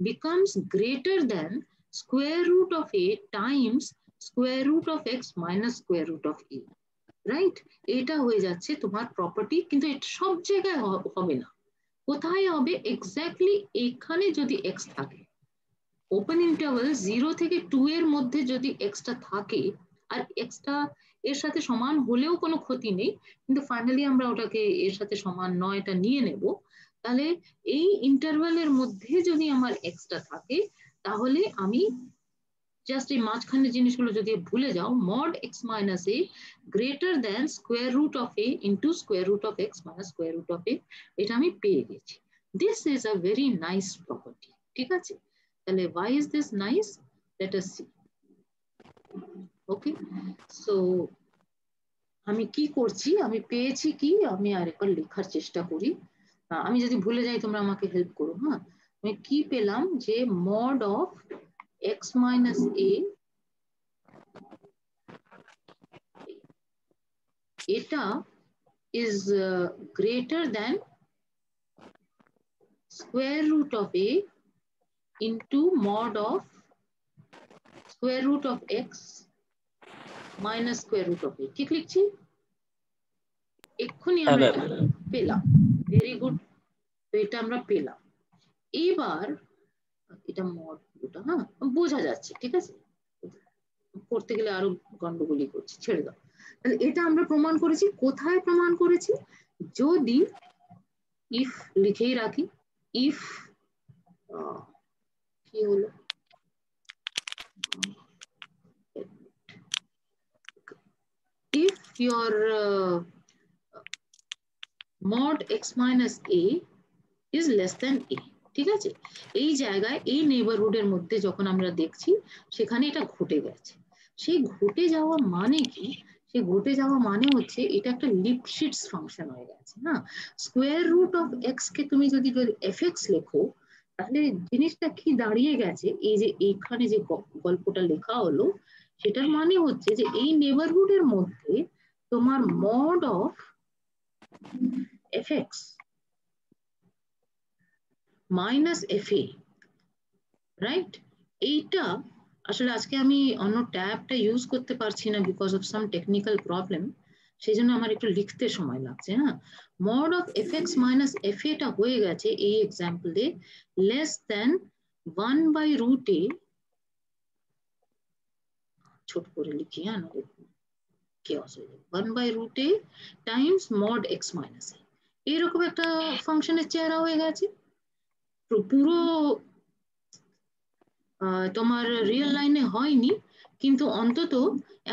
becomes greater than square root of A times square root of x minus square root of A, right? এটা হয়ে যাচ্ছে তোমার প্রপার্টি, কিন্তু এটা সব জায়গায় হবে না। কোথায় হবে? এক্স্যাক্টলি এখানে যদি এক্স থাকে, ওপেন ইন্টারভাল 0 থেকে 2 এর মধ্যে যদি এক্সটা থাকে, আর এক্সটা এর সাথে সমান হলেও কোনো ক্ষতি নেই, কিন্তু ফাইনালি আমরা ওটাকে এর সাথে সমান নয় এটা নিয়ে নেব, তাহলে এই ইন্টারভালের মধ্যে যদি আমার এক্সটা থাকে, তাহলে আমি জাস্ট এই মাঝখানের জিনিসগুলো যদি ভুলে যাও, mod x minus a greater than square root of a into square root of x minus square root of a, এটা আমি পেয়ে গেছি। This is a very nice property. ঠিক আছে? তাহলে why is this nice? Let us see. Okay, so আমি কি করছি, আমি পেয়েছি কি, আমি আরেকবার লেখার চেষ্টা করি। আমি যদি ভুলে যাই তোমরা আমাকে হেল্প করো। হ্যাঁ, আমি কি পেলাম যে মড অফ এক্স মাইনাস এ, এটা is greater than square root of a into mod of square root of x minus square root of a। ঠিক লিখছি? এক্ষুনি আমরা এটা পেলাম। Very good. তো এটা আমরা পেলাম। এবার এটা মড, হ্যাঁ বোঝা যাচ্ছে। ঠিক আছে? করতে গেলে আরো গন্ডগোলি করছি, ছেড়ে দাও। তাহলে এটা আমরা প্রমাণ করেছি। কোথায় প্রমাণ করেছি? যদি ইফ লিখেই রাখি, ইফ কি হলো, if your mod x minus a is less than a, ঠিক আছে? এই জায়গায় এই নেইবারহুডের মধ্যে যখন আমরা দেখছি সেখানে এটা ঘটে গেছে। সেই ঘটে যাওয়া মানে কি? সেই ঘটে যাওয়া মানে হচ্ছে এটা একটা লিপশিটস ফাংশন হয়ে গেছে না। স্কোয়ার রুট অফ এক্স কে তুমি যদি এফ এক্স লেখো, তাহলে জিনিসটা কি দাঁড়িয়ে গেছে, এই যে এইখানে যে গল্পটা লেখা হলো, সেটার মানে হচ্ছে যে এই নেইবারহুডের মধ্যে তোমার mod of F X minus F A, right? এইটা আসলে আজকে আমি অন্য ট্যাবটা ইউজ করতে পারছি না because of some technical problem, সেই জন্য আমার একটু লিখতে সময় লাগছে। হ্যাঁ, mod of fx minus fa টা হয়ে গেছে এই এক্সাম্পলে লেস দেন 1/√a, ছোট করে লিখি, হ্যাঁ chaos হয়ে যাবে, 1/√a Times mod x minus a, এরকম একটা ফাংশনের চেহারা হয়ে গেছে। পুরো তোমার রিয়েল লাইনে হয়নি, কিন্তু অন্তত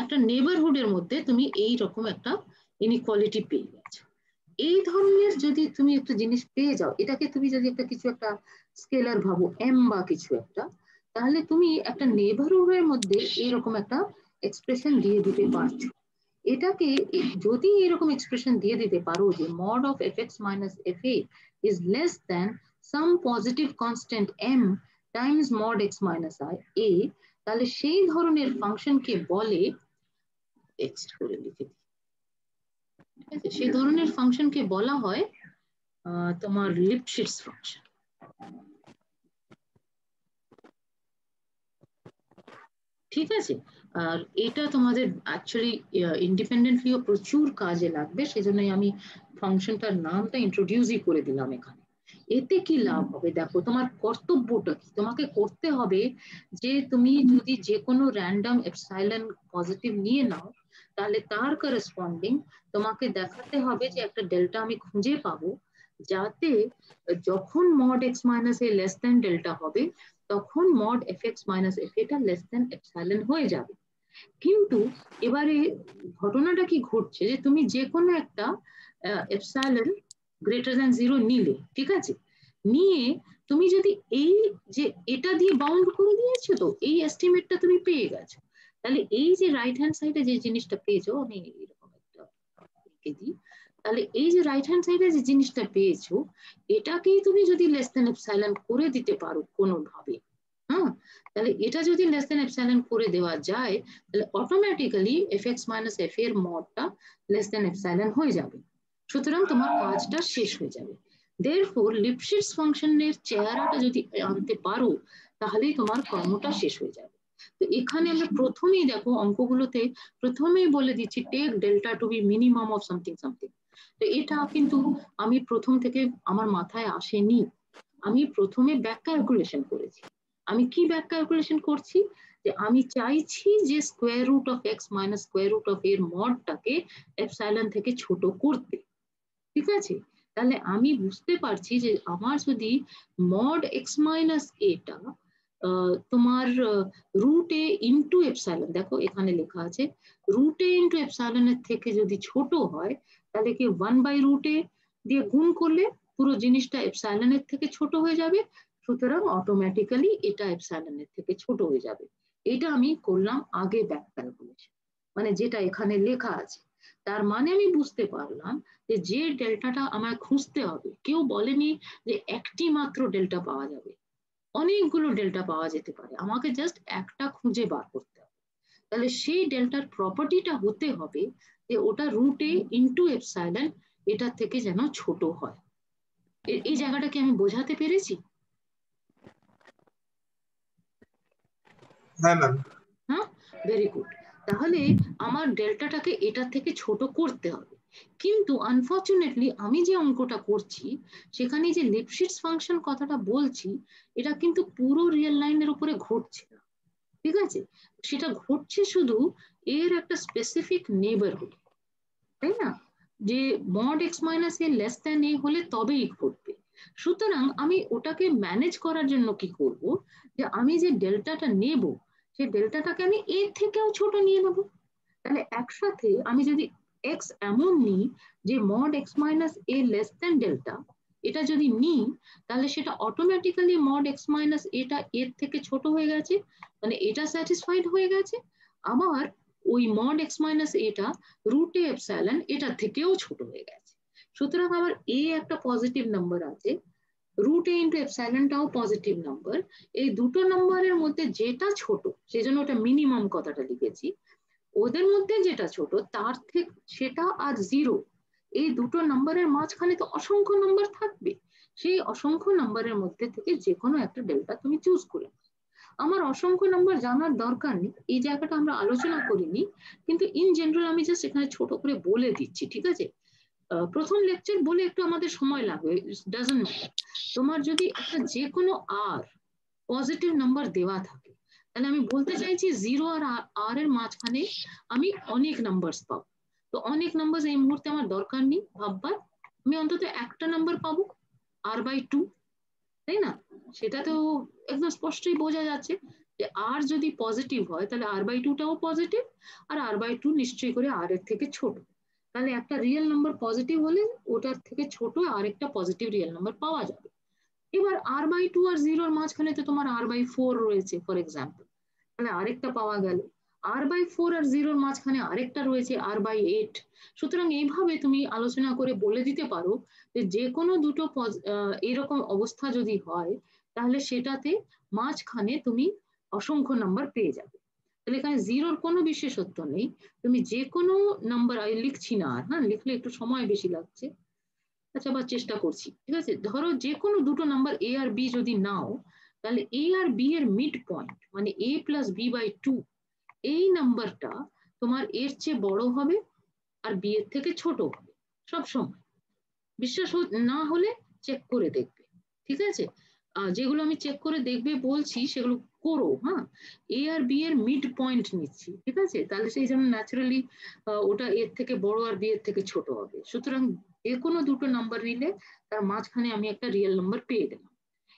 একটা নেবারহুডের মধ্যে তুমি এই রকম একটা ইনইকুয়ালিটি পেয়ে গেছো। এই ধরনের যদি তুমি একটা জিনিস পেয়ে যাও, এটাকে তুমি যদি একটা কিছু একটা স্কেলার ভাবো এম বা কিছু একটা, তাহলে তুমি একটা নেবারহুডের মধ্যে এইরকম একটা এক্সপ্রেশন দিয়ে দিতে পারছো। এটাকে যদি এরকম এক্সপ্রেশন দিয়ে দিতে পারো যে mod of fx minus fa is less than some positive constant m Times mod x minus a, তাহলে সেই ধরনের ফাংশনকে বলে, টেক্সট করে লিখে দিই, ঠিক আছে, সেই ধরনের ফাংশনকে বলা হয় তোমার লিপশিটস ফাংশন। ঠিক আছে, আর এটা তোমাদের অ্যাকচুয়ালি ইন্ডিপেন্ডেন্টলিও প্রচুর কাজে লাগবে, সেজন্যই আমি ফাংশনটার নামটা ইন্ট্রোডিউসই করে দিলাম এখানে। এতে কি লাভ হবে দেখো, তোমার কর্তব্যটা কি, তোমাকে করতে হবে যে তুমি যদি যে কোনো র্যান্ডম এপসাইলন পজিটিভ নিয়ে নাও, তাহলে তার করেসপন্ডিং তোমাকে দেখাতে হবে যে একটা ডেল্টা আমি খুঁজে পাবো, যাতে যখন মড এক্স মাইনাস এ লেস দেন ডেল্টা হবে, তখন মড fx মাইনাস fa টা লেস দেন এপসাইলন হয়ে যাবে। কিন্তু এবারে ঘটনাটা কি ঘটছে যে তুমি যে কোনো একটা এপসাইলন গ্রেটার দ্যান 0 নিলে, ঠিক আছে, নিয়ে তুমি যদি এই যে এটা দিয়ে বাউন্ড করে দিয়েছো, তো এই এস্টিমেটটা তুমি পেয়ে গেছো, তাহলে এই যে রাইট হ্যান্ড সাইডে যে জিনিসটা পেয়েছো, আমি এরকম একটা লিখে দিই, তাহলে এই যে রাইট হ্যান্ড সাইডে যে জিনিসটা পেয়েছো, এটাকেই তুমি যদি লেস দেন এপসাইলন করে দিতে পারো কোনোভাবে, হ্যাঁ, তাহলে এটা যদি লেস দেন এপসাইলন করে দেওয়া যায়, তাহলে অটোমেটিক্যালি fx মাইনাস fa এর মডটা লেস দেন এপসাইলন হয়ে যাবে। সুতরাং তোমার কাজটা শেষ হয়ে যাবে। দেয়ারফর লিপশিটস ফাংশনের চেহারাটা যদি আনতে পারো, তাহলেই তোমার কর্মটা শেষ হয়ে যাবে। তো এখানে আমরা প্রথমেই দেখো অঙ্কগুলোতে প্রথমেই বলে দিচ্ছি take delta to be minimum of something something. তো এটা কিন্তু আমি প্রথম থেকে আমার মাথায় আসেনি, আমি প্রথমে ব্যাক ক্যালকুলেশন করেছি। আমি কি ব্যাক ক্যালকুলেশন করছি, যে আমি চাইছি যে square root of x minus square root of এর মডটাকে এপসাইলন থেকে ছোট করতে, ঠিক আছে। তাহলে আমি বুঝতে পারছি যে আমার যদি মড এক্স মাইনাস এটা তোমার রুট এ ইন্টু এপসাইলন, দেখো এখানে লেখা আছে রুট এ ইন্টু এপসাইলনের থেকে যদি ছোট হয়, তাহলে কি 1/√a দিয়ে গুণ করলে পুরো জিনিসটা এপসাইলনের থেকে ছোট হয়ে যাবে, সুতরাং অটোমেটিক্যালি এটা এপসাইলনের থেকে ছোট হয়ে যাবে। এটা আমি করলাম আগে ব্যাক ক্যালকুলেশন, মানে যেটা এখানে লেখা আছে। তার মানে আমি বুঝতে পারলাম যে যে ডেল্টাটা আমার খুঁজতে হবে, কেউ বলেনি যে একটি মাত্র ডেল্টা পাওয়া যাবে, অনেকগুলো ডেল্টা পাওয়া যেতে পারে, আমাকে জাস্ট একটা খুঁজে বার করতে হবে। তাহলে সেই ডেল্টার প্রপার্টিটা হতে হবে যে ওটা রুট এ ইন্টু এপসাইলন এটা থেকে যেন ছোট হয়। এই জায়গাটাকে আমি বোঝাতে পেরেছি? হ্যাঁ ম্যাম। হ্যাঁ, ভেরি গুড। তাহলে আমার ডেল্টাটাকে এটার থেকে ছোট করতে হবে, কিন্তু আনফর্চুনেটলি আমি যে অঙ্কটা করছি সেখানে যে লিপশিটস ফাংশন কথাটা বলছি, এটা কিন্তু পুরো রিয়েল লাইনের উপরে ঘটছে না, ঠিক আছে, সেটা ঘটছে শুধু এর একটা স্পেসিফিক নেবারহুড, তাই না, যে মড এক্স মাইনাস এ লেস দ্যান এ হলে তবেই ঘটবে। সুতরাং আমি ওটাকে ম্যানেজ করার জন্য কি করব, যে আমি যে ডেল্টাটা নেব সেই ডেল্টাটাকে আমি এর থেকেও ছোট নিয়ে নেব। তাহলে একসাথে আমি যদি এক্স এমন নিই যে মড এক্স মাইনাস এ লেস দ্যান ডেল্টা, এটা যদি নিই, তাহলে সেটা অটোমেটিক্যালি মড এক্স মাইনাস এটা এর থেকে ছোট হয়ে গেছে, মানে এটা স্যাটিসফাইড হয়ে গেছে। আবার ওই মড এক্স মাইনাস এটা রুট এ এপসাইলন এটার থেকেও ছোট হয়ে গেছে। সুতরাং আমার এ একটা পজিটিভ নাম্বার আছে, রুট এ ইন্টু এপসাইলনটাও পজিটিভ নাম্বার, এই দুটো নাম্বারের মধ্যে যেটা ছোট, সেজন্য ওটা মিনিমাম কথাটা লিখেছি, ওদের মধ্যে যেটা ছোট তার থেকে সেটা আর 0, এই দুটো নাম্বারের মাঝখানে তো অসংখ্য নাম্বার থাকবে, সেই অসংখ্য নাম্বারের মধ্যে থেকে যে কোনো একটা ডেল্টা তুমি চুজ করে। আমার অসংখ্য নাম্বার জানার দরকার নেই, এই জায়গাটা আমরা আলোচনা করিনি, কিন্তু ইন জেনারেল আমি জাস্ট এখানে ছোট করে বলে দিচ্ছি, ঠিক আছে? প্রথম লেকচার বলে একটু আমাদের সময় লাগবে, ডাজন্ট ম্যাটার। তোমার যদি একটা যে কোনো আর পজিটিভ নাম্বার দেওয়া থাকে, তাহলে আমি বলতে চাইছি 0 আর আর এর মাঝখানে আমি অনেক নাম্বার পাবো। তো অনেক নাম্বার এই মুহূর্তে আমার দরকার নেই ভাববার, আমি অন্তত একটা নাম্বার পাবো r/2, তাই না? সেটা তো একদম স্পষ্টই বোঝা যাচ্ছে যে আর যদি পজিটিভ হয় তাহলে r/2টাও পজিটিভ, আর r/2 নিশ্চয়ই করে r এর থেকে ছোট। তাহলে একটা রিয়েল নাম্বার পজিটিভ হলে ওটার থেকে ছোট আরেকটা পজিটিভ রিয়েল নাম্বার পাওয়া যাবে। এবার r/2 আর 0 মাঝখানে তো তোমার r/4 রয়েছে ফর এক্সাম্পল, তাহলে আরেকটা পাওয়া গেল। r/4 আর 0 মাঝখানে আরেকটা রয়েছে r/8। সুতরাং এইভাবে তুমি আলোচনা করে বলে দিতে পারো যে যে কোনো দুটো এরকম অবস্থা যদি হয় তাহলে সেটাতে মাঝখানে তুমি অসংখ্য নাম্বার পেয়ে যাবে। তাহলে এখানে 0-র কোনো বিশেষত্ব নেই, তুমি যে কোনো নাম্বার, আমি লিখছি না আর, হ্যাঁ লিখলে একটু সময় বেশি লাগছে। আচ্ছা আবার চেষ্টা করছি, ঠিক আছে? ধরো যে কোনো দুটো নাম্বার a আর b যদি নাও, তাহলে a আর b এর মিড পয়েন্ট মানে a + b/2, এই নাম্বারটা তোমার এর চেয়ে বড় হবে আর b এর থেকে ছোট হবে সব সময়। বিশ্বাস না হলে চেক করে দেখবে, ঠিক আছে? যেগুলো আমি চেক করে দেখবে বলছি সেগুলো করো, হ্যাঁ। a আর b এর মিড পয়েন্ট নিচ্ছি, ঠিক আছে? তাহলে সেই জন্য ন্যাচারালি ওটা এর থেকে বড় আর b এর থেকে ছোট হবে। সুতরাং যে কোনো দুটো নাম্বার নিলে তার মাঝখানে আমি একটা রিয়েল নাম্বার পেয়ে গেলাম।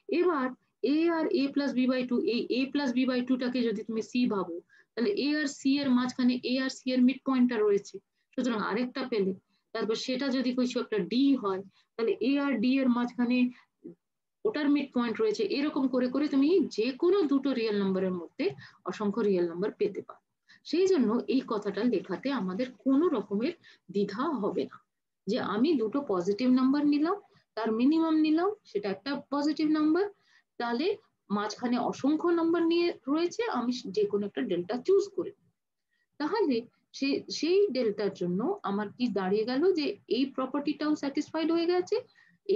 এবার a আর a + b/2, এই a + b/2টাকে যদি তুমি c ভাবো, তাহলে a আর c এর মাঝখানে a আর c এর মিড পয়েন্টটা রয়েছে, সুতরাং আরেকটা পেলে। তারপর সেটা যদি কিছু একটা d হয়, তাহলে a আর d এর মাঝখানে ওটার মিড পয়েন্ট রয়েছে। এরকম করে করে তুমি যে কোনো দুটো রিয়েল নাম্বারের মধ্যে অসংখ্য রিয়েল নাম্বার পেতে পারো। সেই জন্য এই কথাটা লেখাতে আমাদের কোনো রকমের দ্বিধা হবে না, যে আমি দুটো পজিটিভ নাম্বার নিলাম, তার মিনিমাম নিলাম, সেটা একটা পজিটিভ নাম্বার, তাহলে মাঝখানে অসংখ্য নাম্বার নিয়ে রয়েছে, আমি যে কোনো একটা ডেল্টা চুজ করে, তাহলে সেই ডেল্টার জন্য আমার কি দাঁড়িয়ে গেল যে এই প্রপার্টিটাও স্যাটিসফাইড হয়ে গেছে,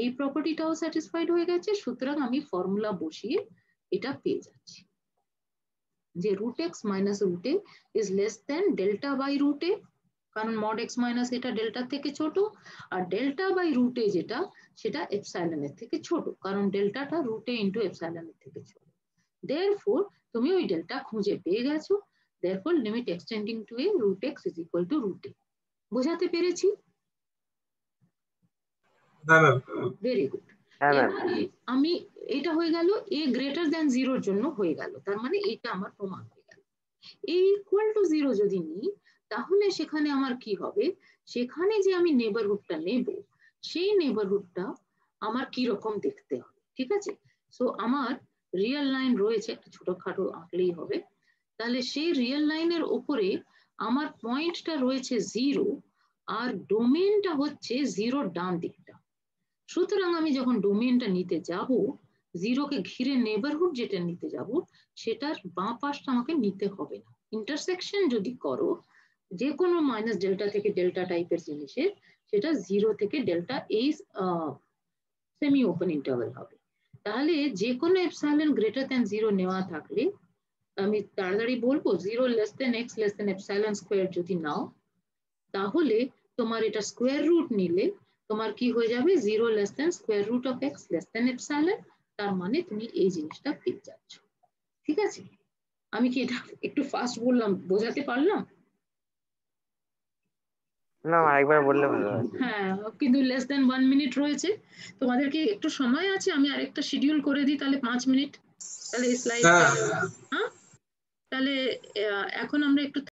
এই প্রপার্টিটাও স্যাটিসফাইড হয়ে গেছে। সুতরাং আমি ফর্মুলা বসিয়ে এটা পেয়ে যাচ্ছি যে √x - √a is less than ডেল্টা/√a, কারণ mod x মাইনাস এটা ডেল্টার থেকে ছোট, আর ডেল্টা/√a যেটা সেটা এপসাইলনের থেকে ছোট, কারণ ডেল্টাটা √a × এপসাইলনের থেকে ছোট। Therefore তুমি ওই ডেল্টা খুঁজে পেয়ে গেছো। Therefore limit extending to a √x is equal to √a। বোঝাতে পেরেছি? হ্যাঁ ম্যাম। Very good. এবারে আমি এটা হয়ে গেল a greater than 0-র জন্য হয়ে গেল, তার মানে এটা আমার প্রমাণ হয়ে গেল। a = 0 যদি নিই, তাহলে সেখানে আমার কি হবে, সেখানে যে আমি নেবারহুডটা নেব সেই নেবারহুডটা আমার কি রকম দেখতে হবে, ঠিক আছে? সো আমার রিয়েল লাইন রয়েছে, একটা ছোটখাটো আঁকলেই হবে। তাহলে সেই রিয়েল লাইনের উপরে আমার পয়েন্টটা রয়েছে 0, আর ডোমেনটা হচ্ছে 0-র ডান দিকটা। সুতরাং আমি যখন ডোমেনটা নিতে যাব, 0-কে ঘিরে নেবারহুড যেটা নিতে যাব, সেটার বাঁ পাশটা আমাকে নিতে হবে না। ইন্টারসেকশন যদি করো যে কোনো মাইনাস ডেল্টা থেকে ডেল্টা টাইপের জিনিসের, সেটা 0 থেকে ডেল্টা এই সেমি ওপেন ইন্টারভ্যাল হবে। তাহলে যে কোনো এপসাইলন গ্রেটার দ্যান 0 নেওয়া থাকলে আমি তাড়াতাড়ি বলবো 0 less than x less than epsilon square যদি নাও, তাহলে তোমার এটা স্কোয়ার রুট নিলে তোমার কি হয়ে যাবে, 0 less than √x less than epsilon, তার মানে তুমি এই জিনিসটা পেয়ে যাচ্ছ। ঠিক আছে? আমি কি এটা একটু ফাস্ট বললাম, বোঝাতে পারলাম? না আরেকবার বললে ভালো হয়। হ্যাঁ, কিন্তু লেস দেন 1 মিনিট রয়েছে, তোমাদেরকে একটু সময় আছে, আমি আরেকটা শিডিউল করে দিই তাহলে 5 মিনিট, তাহলে এই স্লাইডটা, হ্যাঁ তাহলে এখন আমরা একটু